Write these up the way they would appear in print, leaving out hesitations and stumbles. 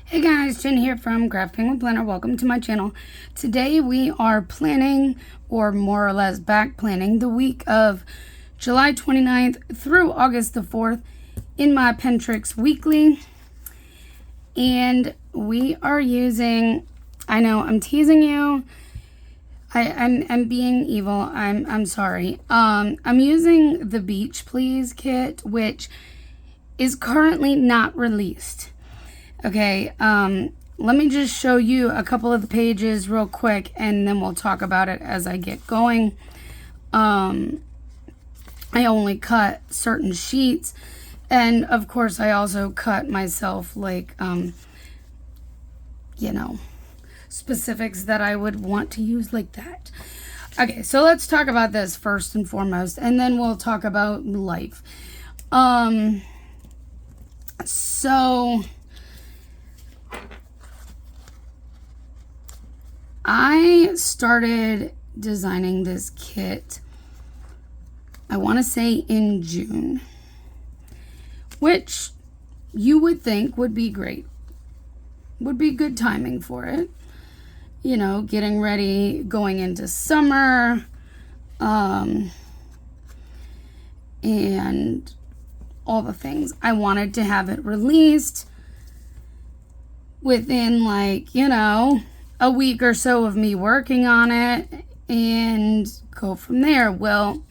Hey guys, Jen here from Crafting with Planner. Welcome to my channel. Today we are planning, or more or less back planning, the week of July 29th through August the 4th in my Pentrix weekly. And we are using, I know I'm teasing you. I'm being evil. I'm sorry. I'm using the Beach Please kit, which is currently not released. Okay, let me just show you a couple of the pages real quick, and then we'll talk about it as I get going. I only cut certain sheets, and of course I also cut myself, like, specifics that I would want to use like that. Okay, so let's talk about this first and foremost, and then we'll talk about life. So I started designing this kit, I want to say in June, which you would think would be great. Would be good timing for it. You know, getting ready, going into summer, and all the things. I wanted to have it released within, like, a week or so of me working on it and go from there. Well,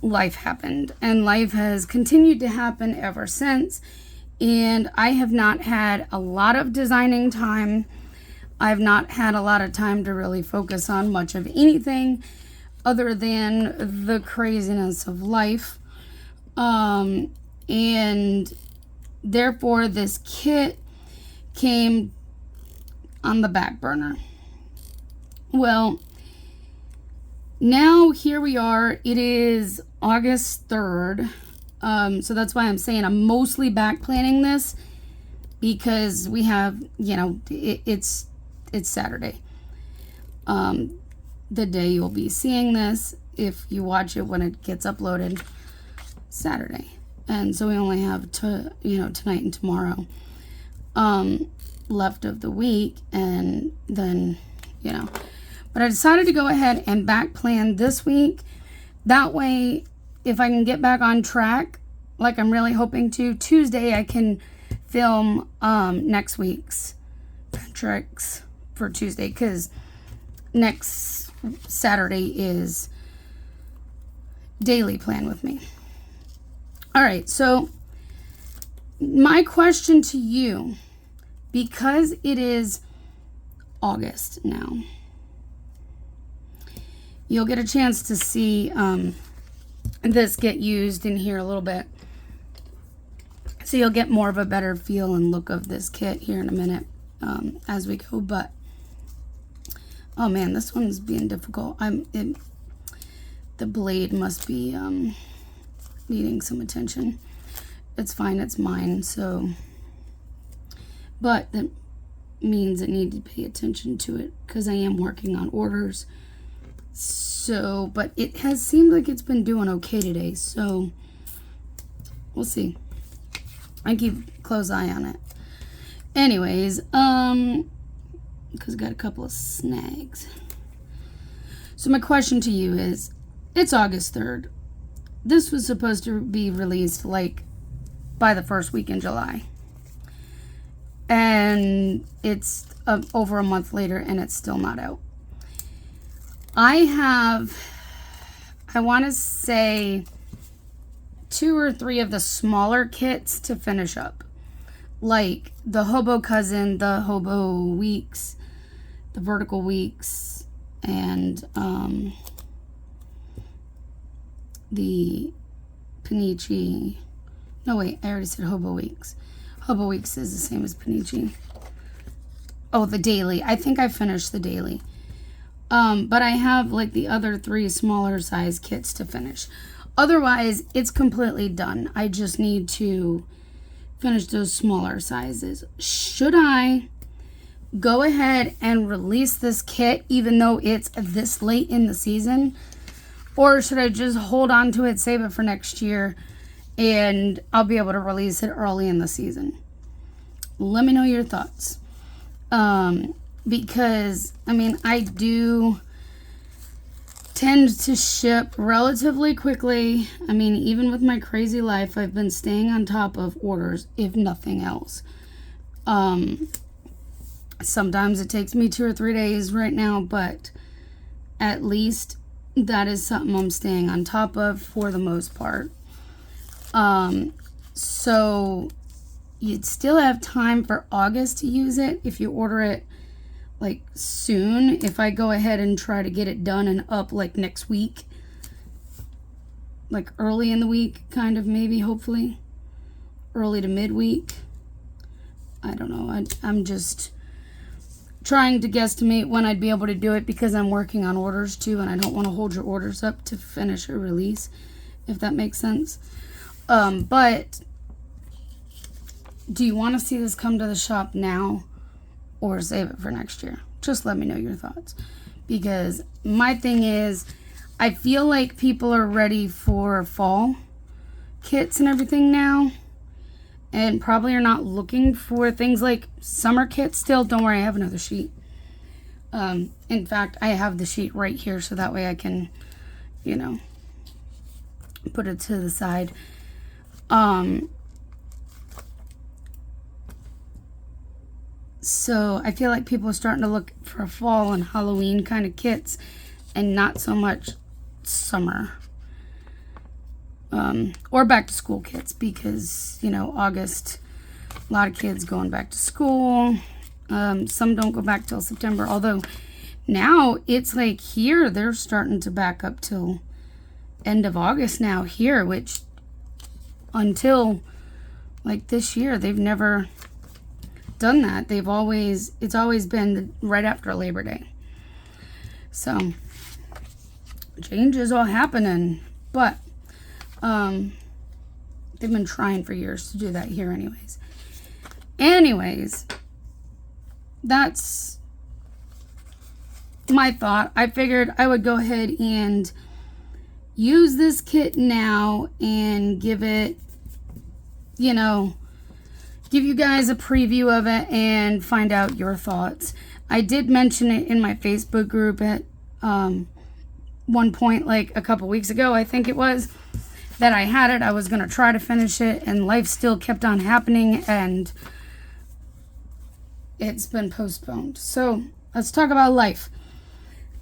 life happened, and life has continued to happen ever since, and I have not had a lot of designing time. I've not had a lot of time to really focus on much of anything other than the craziness of life, and therefore this kit came on the back burner. Well, now here we are. It is August 3rd. So that's why I'm saying I'm mostly back planning this, because we have, it's Saturday. The day you'll be seeing this, if you watch it when it gets uploaded, Saturday. And so we only have tonight and tomorrow left of the week, and then but I decided to go ahead and back plan this week. That way, if I can get back on track, like I'm really hoping to, Tuesday I can film next week's Pentrix for Tuesday, because next Saturday is daily plan with me. All right, so my question to you, because it is August now, you'll get a chance to see this get used in here a little bit. So you'll get more of a better feel and look of this kit here in a minute as we go. But, oh man, this one's being difficult. The blade must be needing some attention. It's fine, it's mine, so... But that means I need to pay attention to it, because I am working on orders. So, but it has seemed like it's been doing okay today, so we'll see. I keep a close eye on it. Anyways, because I got a couple of snags. So my question to you is, it's August 3rd. This was supposed to be released like by the first week in July. And it's over a month later, and it's still not out. I want to say 2 or 3 of the smaller kits to finish up. Like the Hobo Cousin, the Hobo Weeks, the Vertical Weeks, and the Panichi. No, wait, I already said Hobo Weeks. Hobo Weeks is the same as Panichi. Oh, the daily. I think I finished the daily. But I have like the other 3 smaller size kits to finish. Otherwise, it's completely done. I just need to finish those smaller sizes. Should I go ahead and release this kit even though it's this late in the season? Or should I just hold on to it, save it for next year, and I'll be able to release it early in the season? let me know your thoughts. Because, I mean, I do tend to ship relatively quickly. I mean, even with my crazy life, I've been staying on top of orders, if nothing else. Sometimes it takes me 2 or 3 days right now, but at least that is something I'm staying on top of for the most part. So you'd still have time for August to use it if you order it like soon. If I go ahead and try to get it done and up like next week, like early in the week, kind of, maybe, hopefully early to midweek. I don't know. I'm just trying to guesstimate when I'd be able to do it, because I'm working on orders too, and I don't want to hold your orders up to finish a release, if that makes sense. But do you want to see this come to the shop now or save it for next year? Just let me know your thoughts, because my thing is, I feel like people are ready for fall kits and everything now, and probably are not looking for things like summer kits still. Don't worry, I have another sheet. In fact, I have the sheet right here, so that way I can, you know, put it to the side. So I feel like people are starting to look for fall and Halloween kind of kits, and not so much summer or back to school kits, because, you know, August, a lot of kids going back to school. Some don't go back till September, although now it's like here they're starting to back up till end of August now here, which until like this year they've never done that. It's always been right after Labor Day. So changes are happening, but they've been trying for years to do that here anyways. That's my thought. I figured I would go ahead and use this kit now and give it, you know, give you guys a preview of it and find out your thoughts. I did mention it in my Facebook group at one point, like a couple weeks ago, I think it was, that I had it. I was going to try to finish it, and life still kept on happening, and it's been postponed. So let's talk about life.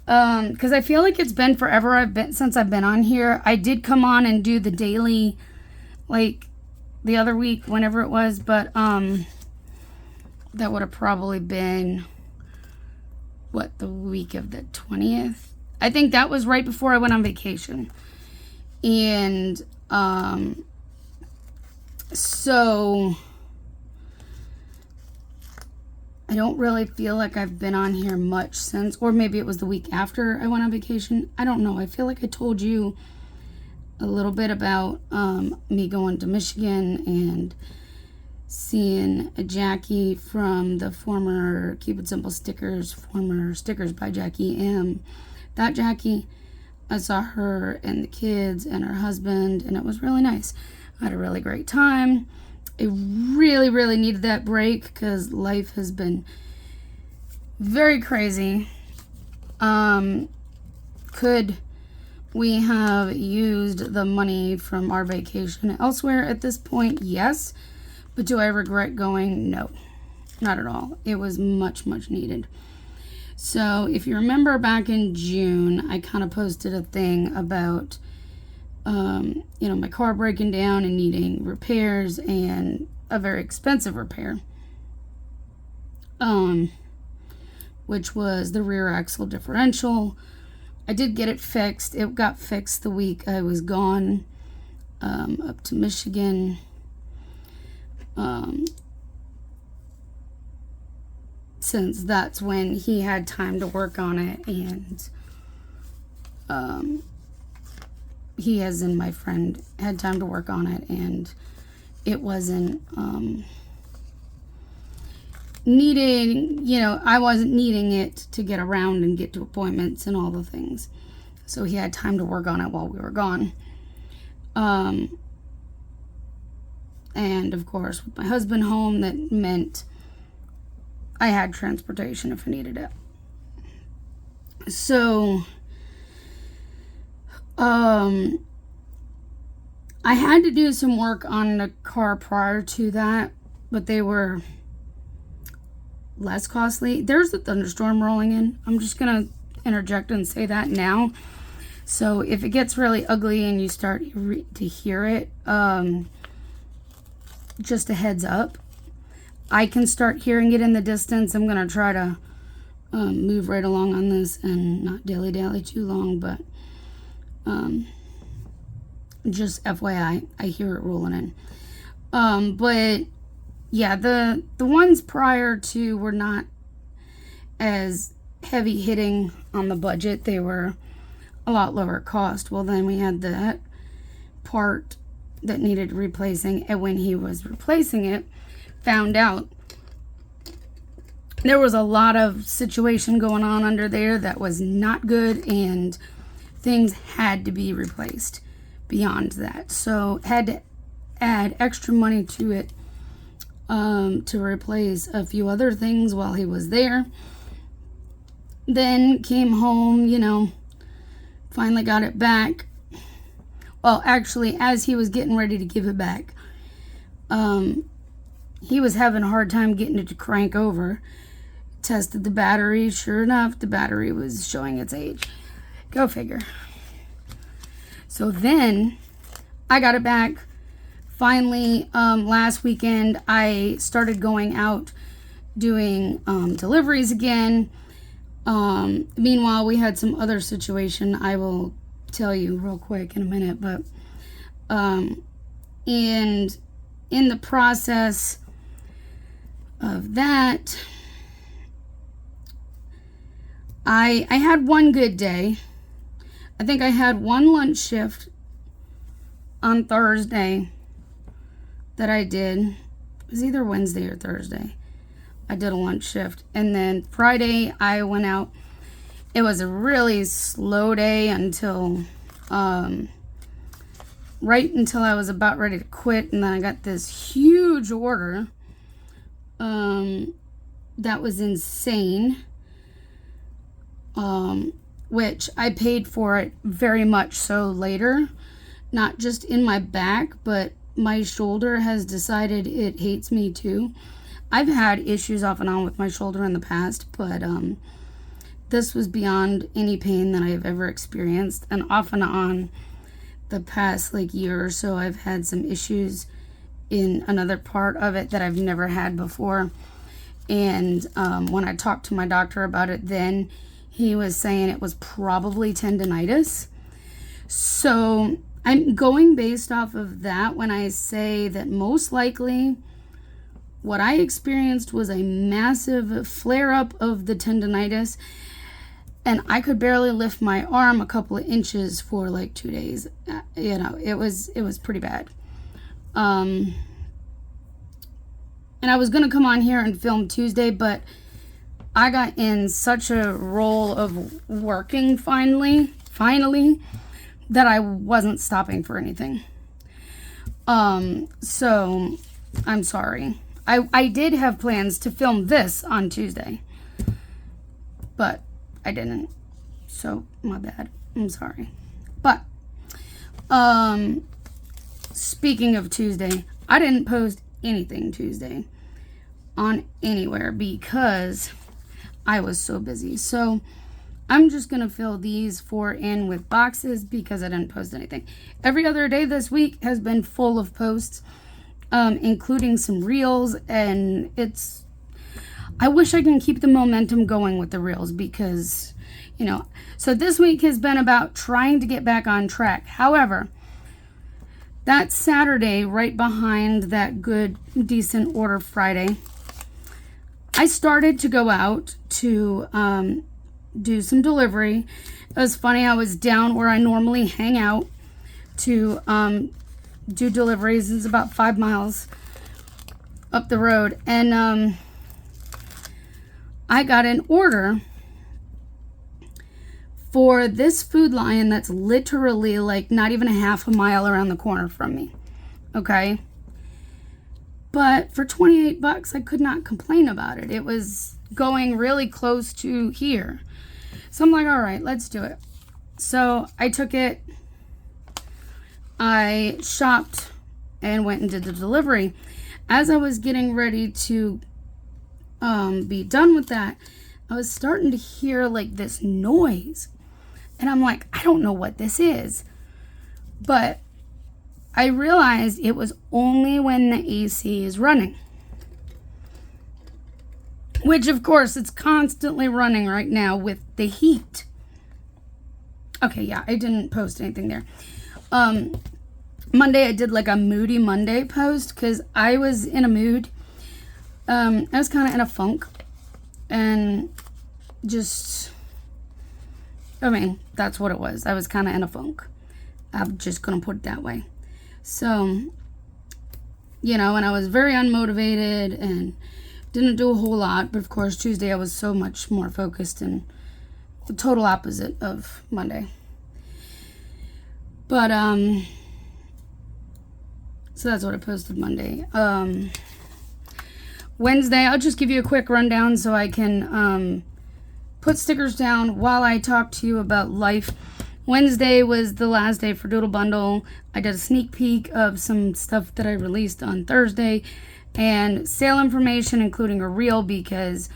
Because I feel like it's been forever since I've been on here. I did come on and do the daily, like, the other week, whenever it was, but that would have probably been, what, the week of the 20th? I think that was right before I went on vacation. And so I don't really feel like I've been on here much since, or maybe it was the week after I went on vacation. I don't know. I feel like I told you a little bit about me going to Michigan and seeing a Jackie from the former Keep It Simple stickers, former Stickers by Jackie M. That Jackie, I saw her and the kids and her husband, and it was really nice. I had a really great time. I really, really needed that break because life has been very crazy. Could we have used the money from our vacation elsewhere at this point? Yes. But do I regret going? No, not at all. It was much, much needed. So if you remember back in June, I kind of posted a thing about, you know, my car breaking down and needing repairs, and a very expensive repair, which was the rear axle differential. I did get it fixed. It got fixed the week I was gone up to Michigan. Since that's when he had time to work on it, and he, as in my friend, had time to work on it, and it wasn't needing, you know, I wasn't needing it to get around and get to appointments and all the things. So he had time to work on it while we were gone. And of course, with my husband home, that meant I had transportation if I needed it. So, I had to do some work on the car prior to that, but they were less costly. There's a thunderstorm rolling in. I'm just gonna interject and say that now. So if it gets really ugly and you start to hear it, just a heads up. I can start hearing it in the distance. I'm gonna try to move right along on this and not dilly-dally too long, but just FYI, I hear it rolling in. But yeah, the ones prior to were not as heavy hitting on the budget. They were a lot lower cost. Well, then we had that part that needed replacing, and when he was replacing it, found out there was a lot of situation going on under there that was not good, and things had to be replaced beyond that. So had to add extra money to it to replace a few other things while he was there. Then came home, you know, finally got it back. Well, actually, as he was getting ready to give it back, he was having a hard time getting it to crank over. Tested the battery. Sure enough, the battery was showing its age. Go figure. So then I got it back. Finally, last weekend, I started going out doing deliveries again. Meanwhile, we had some other situation I will tell you real quick in a minute, but and in the process of that, I had one good day. I think I had one lunch shift on Thursday that I did. It was either Wednesday or Thursday. I did a lunch shift. And then Friday I went out. It was a really slow day until right until I was about ready to quit. And then I got this huge order that was insane, which I paid for it very much so later. Not just in my back, but my shoulder has decided it hates me too. I've had issues off and on with my shoulder in the past, but this was beyond any pain that I've ever experienced. And off and on the past year or so, I've had some issues in another part of it that I've never had before. And when I talked to my doctor about it then, he was saying it was probably tendonitis. So I'm going based off of that when I say that most likely what I experienced was a massive flare-up of the tendonitis, and I could barely lift my arm a couple of inches for 2 days. You know, it was pretty bad. And I was gonna come on here and film Tuesday, but I got in such a role of working finally, that I wasn't stopping for anything. So I'm sorry. I did have plans to film this on Tuesday, but I didn't. So my bad. I'm sorry. But speaking of Tuesday, I didn't post anything Tuesday on anywhere because I was so busy. So I'm just going to fill these 4 in with boxes because I didn't post anything. Every other day this week has been full of posts, including some reels, and I wish I can keep the momentum going with the reels because, you know, so this week has been about trying to get back on track. However, that Saturday, right behind that good, decent order Friday, I started to go out to do some delivery. It was funny, I was down where I normally hang out to do deliveries. It's about 5 miles up the road, and I got an order for this Food Lion that's literally, like, not even a half a mile around the corner from me. Okay? But for 28 bucks, I could not complain about it. It was going really close to here. So I'm like, all right, let's do it. So I took it, I shopped and went and did the delivery. As I was getting ready to be done with that, I was starting to hear like this noise. And I'm like, I don't know what this is. But I realized it was only when the AC is running. Which, of course, it's constantly running right now with the heat. Okay, yeah, I didn't post anything there. Monday, I did like a Moody Monday post because I was in a mood. I was kind of in a funk. And just, I mean, that's what it was. I was kind of in a funk. I'm just going to put it that way. So, you know, and I was very unmotivated and didn't do a whole lot. But of course, Tuesday I was so much more focused and the total opposite of Monday. But, so that's what I posted Monday. Wednesday, I'll just give you a quick rundown so I can put stickers down while I talk to you about life. Wednesday was the last day for Doodle Bundle. I did a sneak peek of some stuff that I released on Thursday and sale information, including a reel because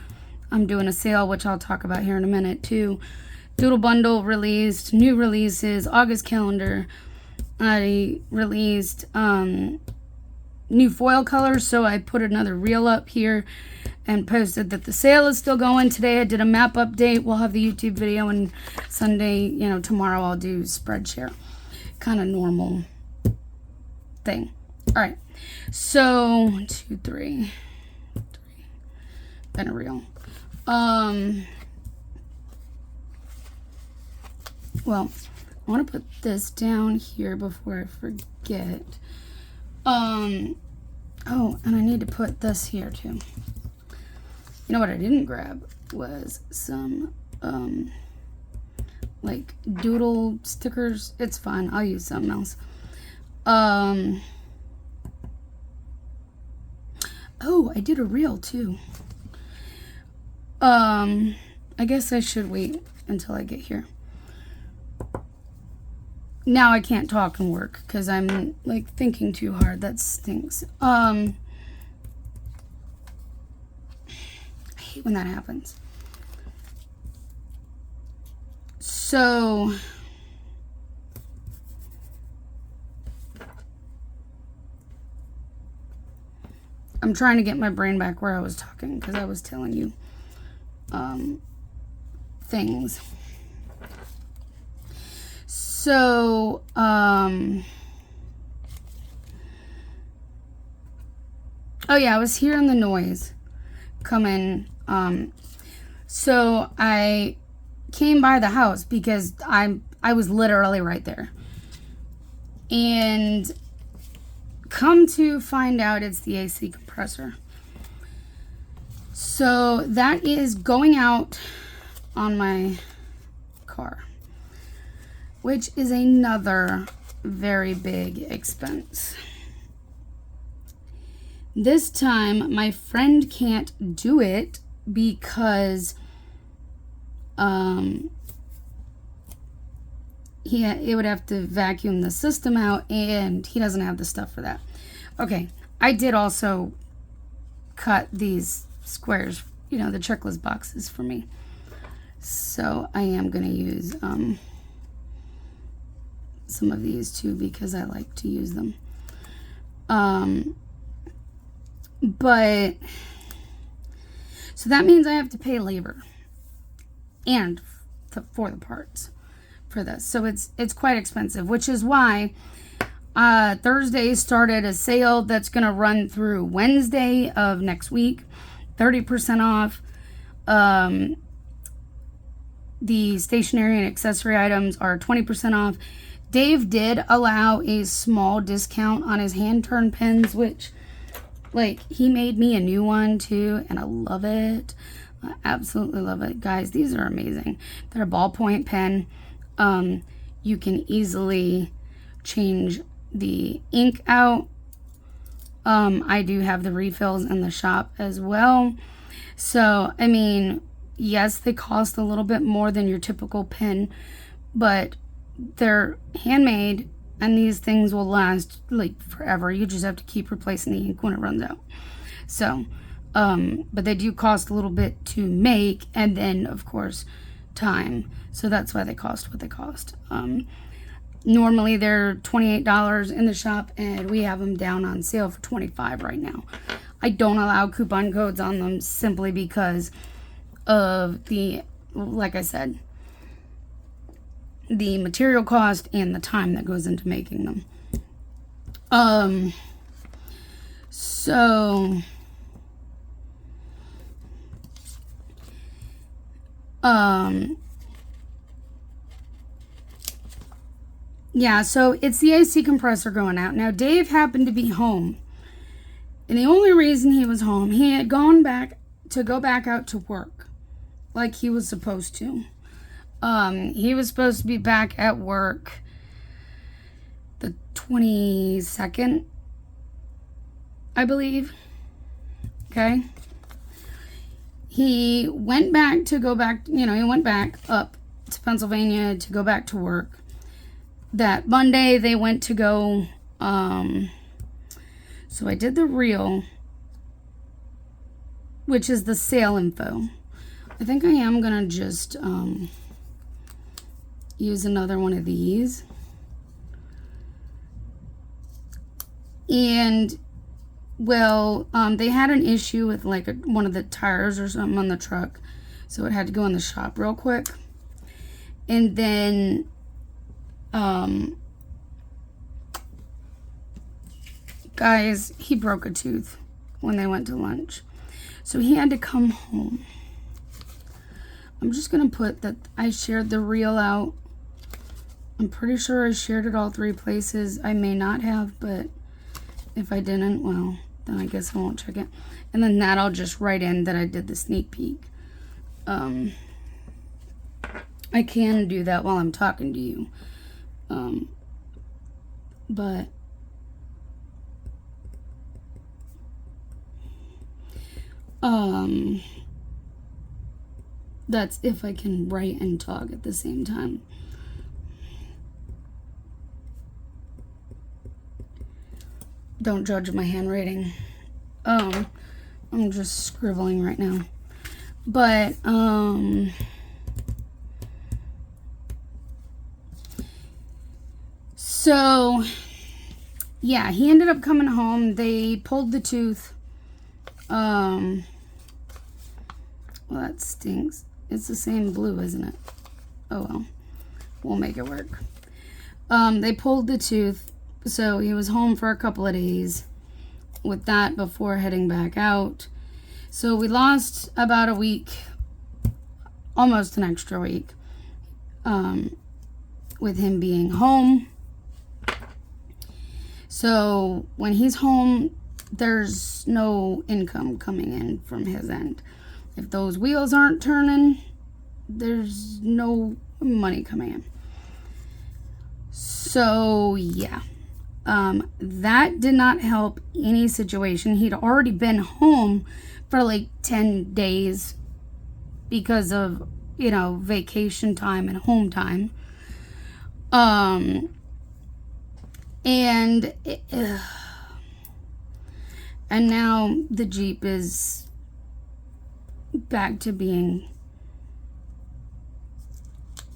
I'm doing a sale, which I'll talk about here in a minute too. Doodle Bundle released new releases, August calendar. I released new foil colors, so I put another reel up here and posted that the sale is still going. Today I did a map update. We'll have the YouTube video, and Sunday, you know, tomorrow I'll do spread share. Kind of normal thing. All right. So, 1, 2, 3. Then a reel. Well, I want to put this down here before I forget. Oh, and I need to put this here too. You know what I didn't grab was some, like doodle stickers. It's fine. I'll use something else. Oh, I did a reel too. I guess I should wait until I get here. Now I can't talk and work because I'm like thinking too hard. That stinks. I hate when that happens. So I'm trying to get my brain back where I was talking because I was telling you things. So, oh yeah, I was hearing the noise coming. So I came by the house because I was literally right there. And come to find out it's the AC compressor. So that is going out on my car, which is another very big expense. This time, my friend can't do it because it would have to vacuum the system out, and he doesn't have the stuff for that. Okay, I did also cut these squares, you know, the checklist boxes for me. So I am going to use some of these too because I like to use them. But so that means I have to pay labor and for the parts for this. So it's quite expensive, which is why Thursday started a sale that's going to run through Wednesday of next week, 30% off. The stationery and accessory items are 20% off. Dave did allow a small discount on his hand turn pens, which, like, he made me a new one too, and I love it. I absolutely love it. Guys, these are amazing. They're a ballpoint pen. You can easily change the ink out. I do have the refills in the shop as well. So, I mean, yes, they cost a little bit more than your typical pen, but they're handmade and these things will last like forever. You just have to keep replacing the ink when it runs out. So, but they do cost a little bit to make, and then of course time. So that's why they cost what they cost. Normally they're $28 in the shop, and we have them down on sale for $25 right now. I don't allow coupon codes on them simply because of the, like I said, the material cost and the time that goes into making them. Yeah, so it's the AC compressor going out. Now, Dave happened to be home. And the only reason he was home, he had gone back to go back out to work like he was supposed to. He was supposed to be back at work the 22nd, I believe. Okay. He went back to go back, he went back up to Pennsylvania to go back to work. That Monday they went to go, so I did the reel, which is the sale info. I think I am going to just use another one of these. And, well, they had an issue with like one of the tires or something on the truck. So it had to go in the shop real quick. And then, guys, he broke a tooth when they went to lunch. So he had to come home. I'm just going to put that I shared the reel out. I'm pretty sure I shared it all 3 places. I may not have, but if I didn't, well, then I guess I won't check it. And then that I'll just write in that I did the sneak peek. I can do that while I'm talking to you. But that's if I can write and talk at the same time. Don't judge my handwriting. I'm just scribbling right now. But, so, yeah, he ended up coming home. They pulled the tooth. Well, that stinks. It's the same blue, isn't it? Oh, well. We'll make it work. They pulled the tooth. So he was home for a couple of days with that before heading back out. So we lost about a week, almost an extra week, with him being home. So when he's home, there's no income coming in from his end. If those wheels aren't turning, there's no money coming in. So, yeah. That did not help any situation. He'd already been home for like 10 days because of, vacation time and home time. And now the Jeep is back to being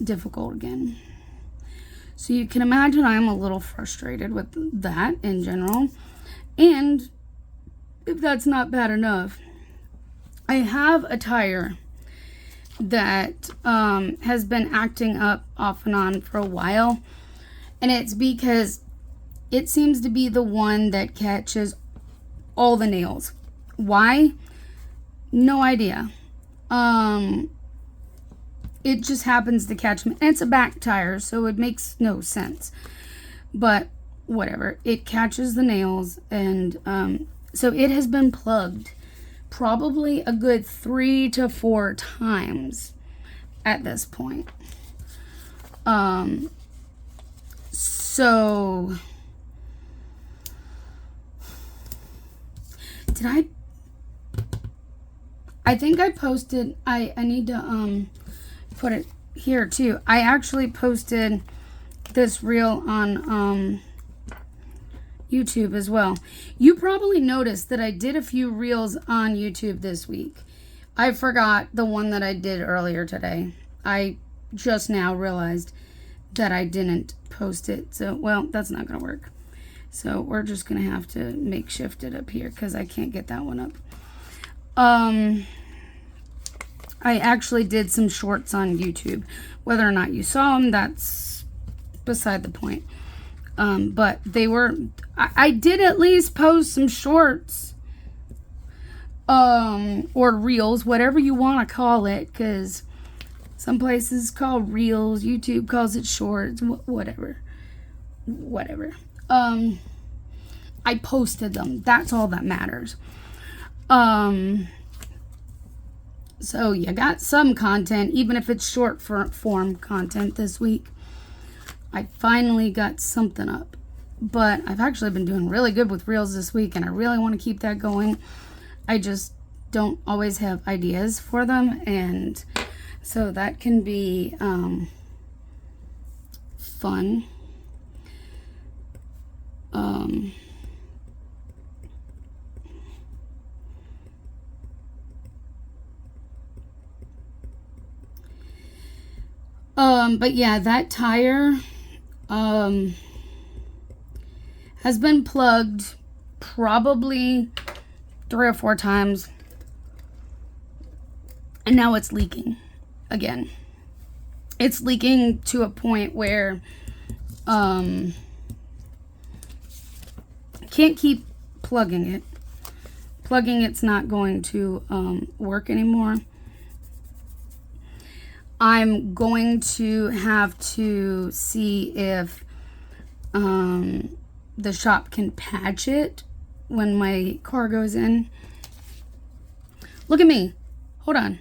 difficult again. So you can imagine I'm a little frustrated with that in general. And if that's not bad enough, I have a tire that has been acting up off and on for a while. And it's because it seems to be the one that catches all the nails. Why? No idea. It just happens to catch them. And it's a back tire, so it makes no sense. But whatever. It catches the nails. And so it has been plugged probably a good 3 to 4 times at this point. So I think I posted, I need to put it here too. I actually posted this reel on YouTube as well. You probably noticed that I did a few reels on YouTube this week. I forgot the one that I did earlier today. I just now realized that I didn't post it. So, well, that's not going to work. So we're just going to have to makeshift it up here because I can't get that one up. I actually did some shorts on YouTube. Whether or not you saw them, that's beside the point. But they were, I did at least post some shorts, or reels, whatever you want to call it, because some places call reels, YouTube calls it shorts, whatever. I posted them. That's all that matters. So you got some content, even if it's short form content this week. I finally got something up, but I've actually been doing really good with reels this week, and I really want to keep that going. I just don't always have ideas for them, and so that can be fun. But yeah, that tire has been plugged probably 3 or 4 times, and now it's leaking again. It's leaking to a point where can't keep plugging it. Plugging it's not going to work anymore. I'm going to have to see if the shop can patch it when my car goes in. Look at me. Hold on.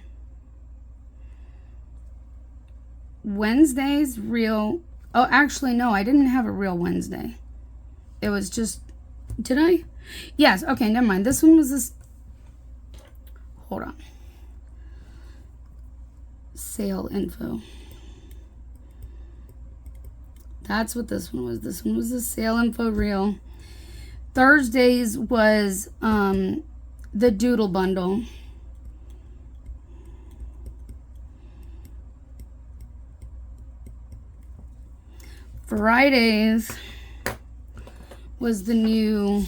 Wednesday's real. Oh, actually, no, I didn't have a real Wednesday. It was just. Did I? Yes. Okay, never mind. This one was this. Hold on. Sale info. That's what this one was. This one was the sale info reel. Thursdays was the doodle bundle. Fridays was the new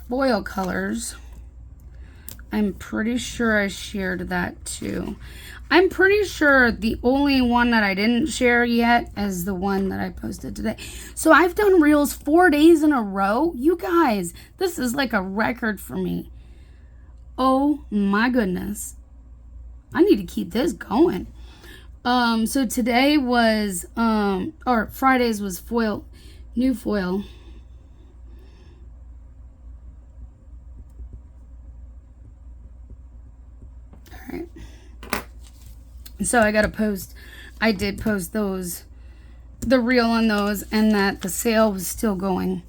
foil colors. I'm pretty sure I shared that too. I'm pretty sure the only one that I didn't share yet is the one that I posted today. So I've done reels 4 days in a row. You guys, this is like a record for me. Oh my goodness. I need to keep this going. So today was, or Fridays was foil, new foil. All right. So I got to post, I did post those, the reel on those, and that the sale was still going.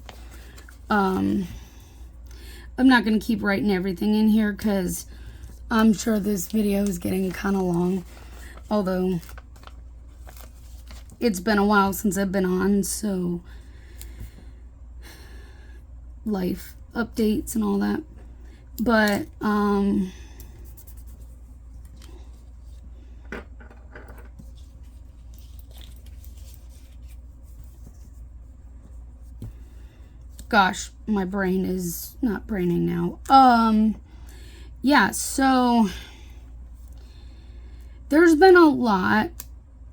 I'm not going to keep writing everything in here because I'm sure this video is getting kind of long. Although it's been a while since I've been on, so life updates and all that. But, gosh, my brain is not braining now. Yeah, so there's been a lot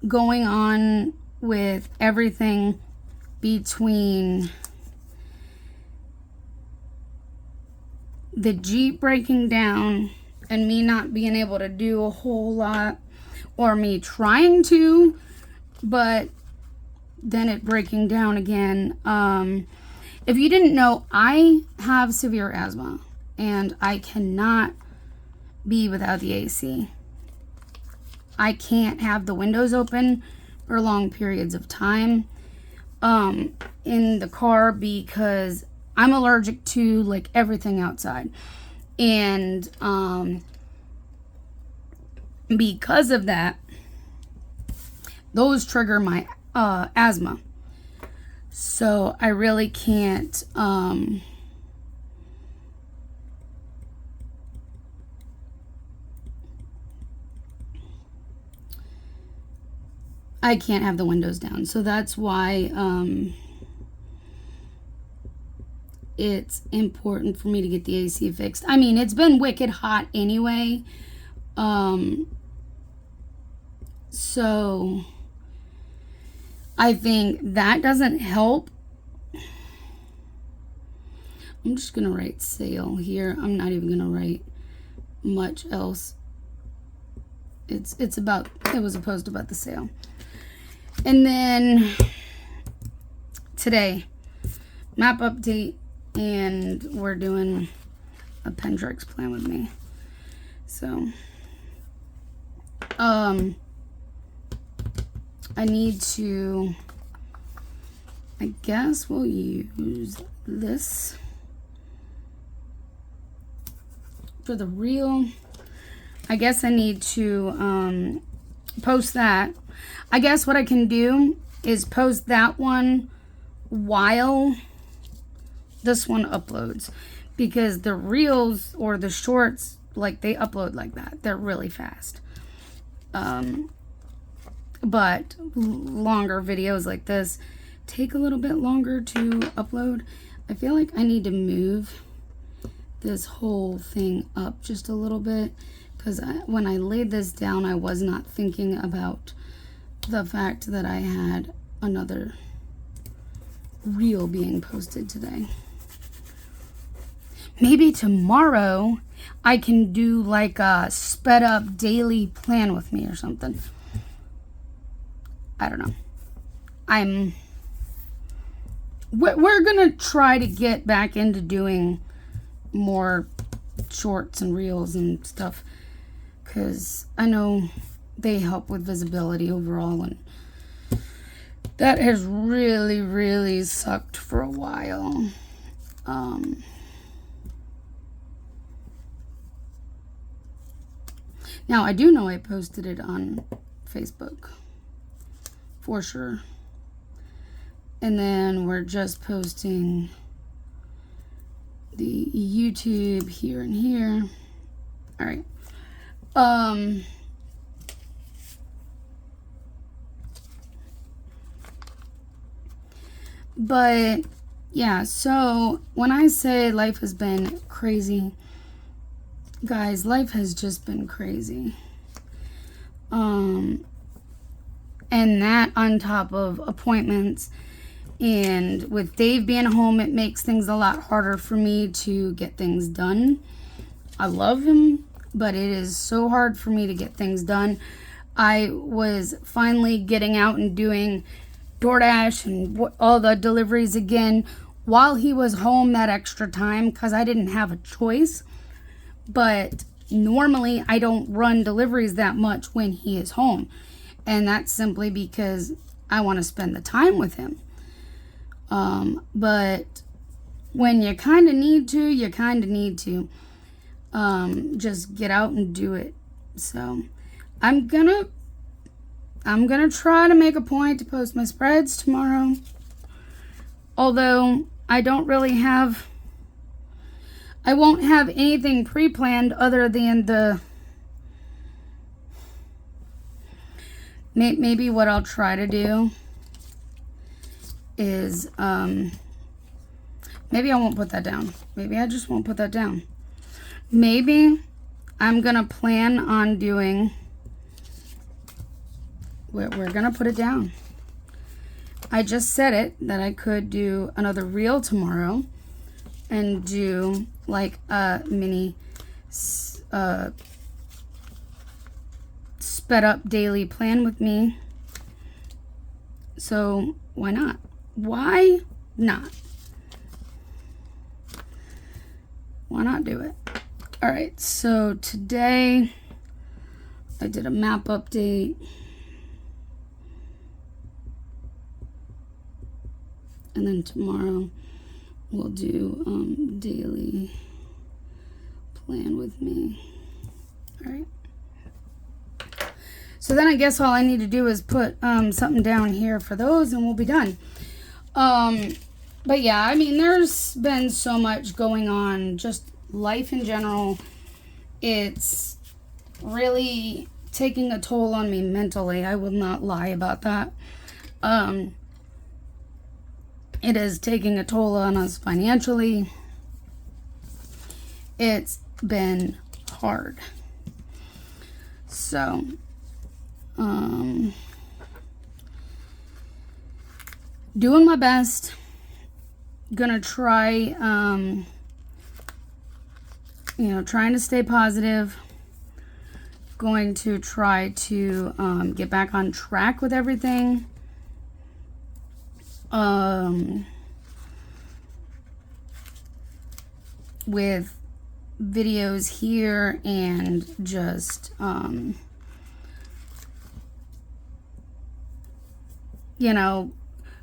going on with everything between the Jeep breaking down and me not being able to do a whole lot, or me trying to, but then it breaking down again. If you didn't know, I have severe asthma and I cannot be without the AC. I can't have the windows open for long periods of time in the car because I'm allergic to like everything outside. And because of that, those trigger my asthma. So I really can't I can't have the windows down. So that's why it's important for me to get the AC fixed. I mean, it's been wicked hot anyway. So I think that doesn't help. I'm just going to write sale here. I'm not even going to write much else. It was a post about the sale. And then today, map update, and we're doing a Pentrix plan with me. So, I need to, I guess we'll use this for the reel. I guess I need to post that. I guess what I can do is post that one while this one uploads, because the reels or the shorts, like, they upload like that. They're really fast. But longer videos like this take a little bit longer to upload. I feel like I need to move this whole thing up just a little bit, because when I laid this down, I was not thinking about the fact that I had another reel being posted today. Maybe tomorrow I can do like a sped up daily plan with me or something. I don't know. We're gonna try to get back into doing more shorts and reels and stuff, because I know they help with visibility overall, and that has really, really sucked for a while. Now, I do know I posted it on Facebook, for sure. And then we're just posting the YouTube here and here. All right. But yeah, so when I say life has been crazy, guys, life has just been crazy. And that on top of appointments, and with Dave being home, it makes things a lot harder for me to get things done. I love him, but it is so hard for me to get things done. I was finally getting out and doing DoorDash and all the deliveries again while he was home that extra time, because I didn't have a choice. But normally I don't run deliveries that much when he is home, and that's simply because I want to spend the time with him. But when you kind of need to, you kind of need to just get out and do it. So I'm gonna try to make a point to post my spreads tomorrow, although I won't have anything pre-planned other than maybe what I'll try to do is, maybe I won't put that down. Maybe I just won't put that down. Maybe I'm going to plan on doing, we're going to put it down. I just said it, that I could do another reel tomorrow and do like a mini sped up daily plan with me. So why not? Why not? Why not do it? All right, so today I did a map update. And then tomorrow we'll do daily plan with me. All right. So then I guess all I need to do is put something down here for those and we'll be done. But yeah, I mean, there's been so much going on, just life in general. It's really taking a toll on me mentally. I will not lie about that. It is taking a toll on us financially. It's been hard. So, doing my best. Gonna try, trying to stay positive. Going to try to get back on track with everything. With videos here and just,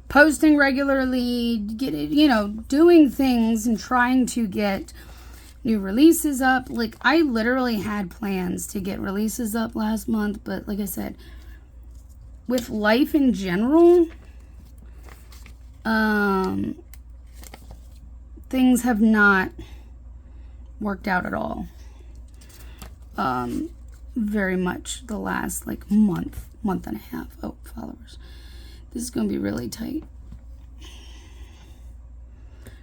posting regularly, doing things and trying to get new releases up. Like, I literally had plans to get releases up last month, but like I said, with life in general, things have not worked out at all. Very much the last month and a half. Oh, followers. This is going to be really tight.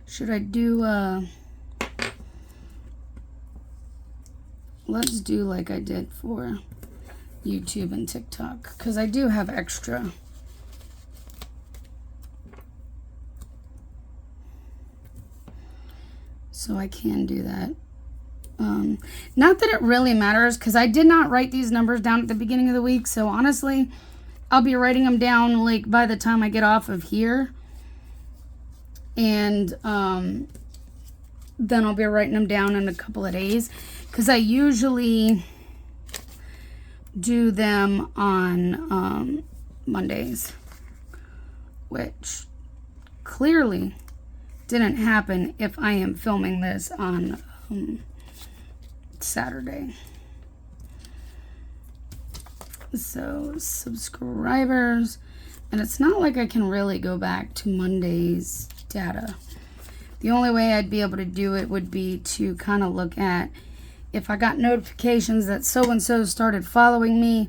Should I do, let's do like I did for YouTube and TikTok, because I do have extra. So I can do that. Not that it really matters, because I did not write these numbers down at the beginning of the week. So honestly, I'll be writing them down by the time I get off of here. And then I'll be writing them down in a couple of days, because I usually do them on Mondays, which clearly didn't happen if I am filming this on Saturday. So subscribers, and it's not like I can really go back to Monday's data. The only way I'd be able to do it would be to kind of look at if I got notifications that so-and-so started following me,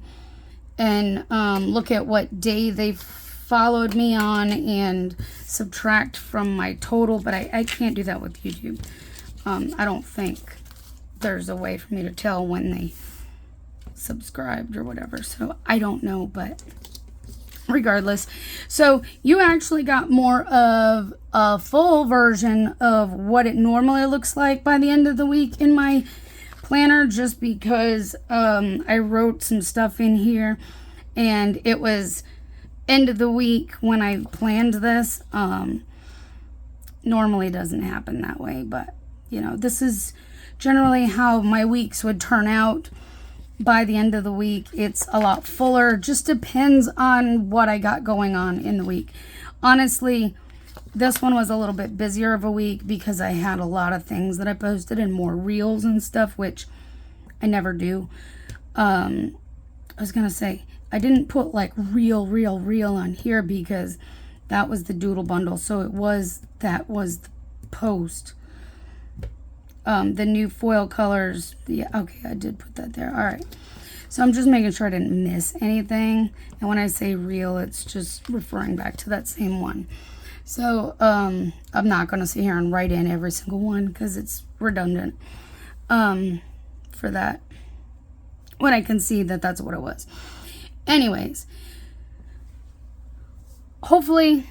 and look at what day they followed me on and subtract from my total. But I can't do that with YouTube. I don't think there's a way for me to tell when they subscribed or whatever. So I don't know, but regardless. So you actually got more of a full version of what it normally looks like by the end of the week in my planner, just because I wrote some stuff in here and it was end of the week when I planned this. Normally doesn't happen that way, but this is generally how my weeks would turn out by the end of the week. It's a lot fuller, just depends on what I got going on in the week. Honestly, this one was a little bit busier of a week because I had a lot of things that I posted and more reels and stuff, which I never do. I was gonna say, I didn't put reel on here because that was the doodle bundle. So that was the post. The new foil colors. Yeah, okay, I did put that there. All right. So I'm just making sure I didn't miss anything. And when I say reel, it's just referring back to that same one. So I'm not going to sit here and write in every single one because it's redundant for that, when I can see that that's what it was. Anyways, hopefully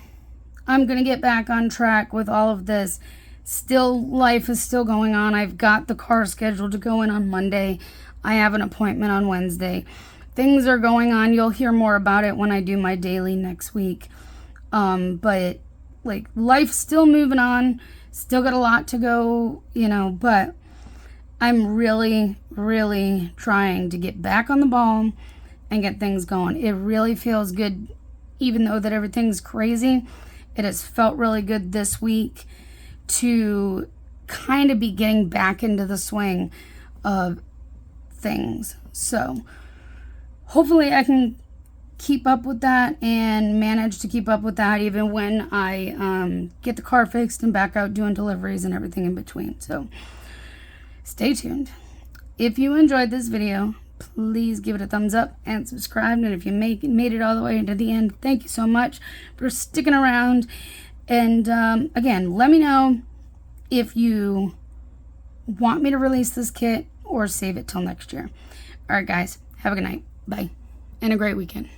I'm going to get back on track with all of this. Still, life is still going on. I've got the car scheduled to go in on Monday. I have an appointment on Wednesday. Things are going on. You'll hear more about it when I do my daily next week. But life's still moving on. Still got a lot to go, but I'm really, really trying to get back on the ball and get things going. It really feels good, even though that everything's crazy. It has felt really good this week to kind of be getting back into the swing of things. So hopefully I can keep up with that and manage to keep up with that even when I get the car fixed and back out doing deliveries and everything in between. So stay tuned. If you enjoyed this video, please give it a thumbs up and subscribe. And if you made it all the way to the end, thank you so much for sticking around. And again, let me know if you want me to release this kit or save it till next year. All right, guys, have a good night. Bye. And a great weekend.